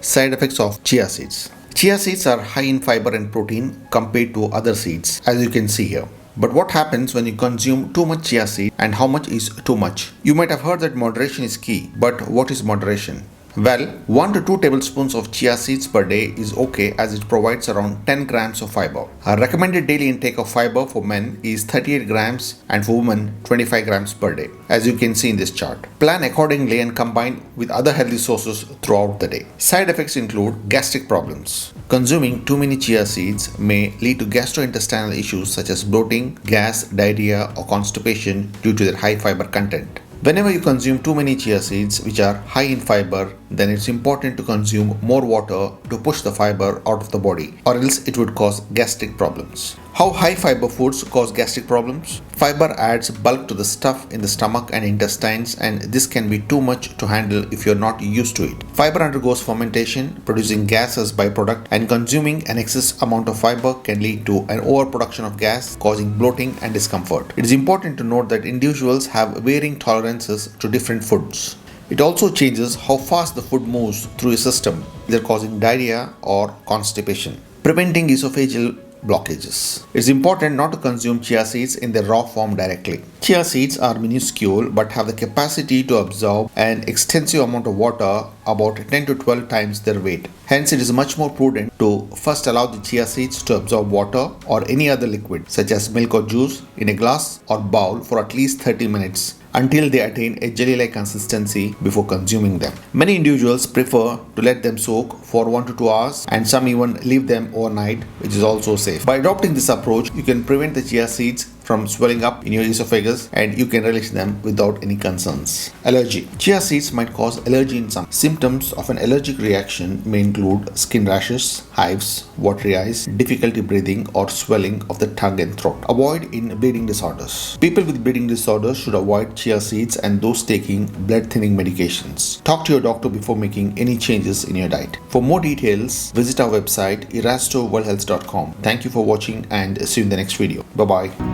Side effects of chia seeds. Chia seeds are high in fiber and protein compared to other seeds, as you can see here. But what happens when you consume too much chia seed, and how much is too much? You might have heard that moderation is key, but what is moderation? Well, 1 to 2 tablespoons of chia seeds per day is okay, as it provides around 10 grams of fiber. Our recommended daily intake of fiber for men is 38 grams and for women 25 grams per day, as you can see in this chart. Plan accordingly and combine with other healthy sources throughout the day. Side effects include gastric problems. Consuming too many chia seeds may lead to gastrointestinal issues such as bloating, gas, diarrhea, or constipation due to their high fiber content. Whenever you consume too many chia seeds, which are high in fiber, then it's important to consume more water to push the fiber out of the body, or else it would cause gastric problems. How high fiber foods cause gastric problems? Fiber adds bulk to the stuff in the stomach and intestines, and this can be too much to handle if you're not used to it. Fiber undergoes fermentation, producing gas as byproduct, and consuming an excess amount of fiber can lead to an overproduction of gas, causing bloating and discomfort. It is important to note that individuals have varying tolerances to different foods. It also changes how fast the food moves through your system, either causing diarrhea or constipation. Preventing esophageal blockages. It's important not to consume chia seeds in their raw form directly. Chia seeds are minuscule but have the capacity to absorb an extensive amount of water, about 10 to 12 times their weight. Hence, it is much more prudent to first allow the chia seeds to absorb water or any other liquid such as milk or juice in a glass or bowl for at least 30 minutes until they attain a jelly-like consistency before consuming them. Many individuals prefer to let them soak for 1 to 2 hours, and some even leave them overnight, which is also safe. By adopting this approach, you can prevent the chia seeds from swelling up in your esophagus, and you can relish them without any concerns. Allergy. Chia seeds might cause allergy in some. Symptoms of an allergic reaction may include skin rashes, hives, watery eyes, difficulty breathing, or swelling of the tongue and throat. Avoid in bleeding disorders. People with bleeding disorders should avoid chia seeds and those taking blood thinning medications. Talk to your doctor before making any changes in your diet. For more details, visit our website erastoworldhealth.com. Thank you for watching and see you in the next video. Bye bye.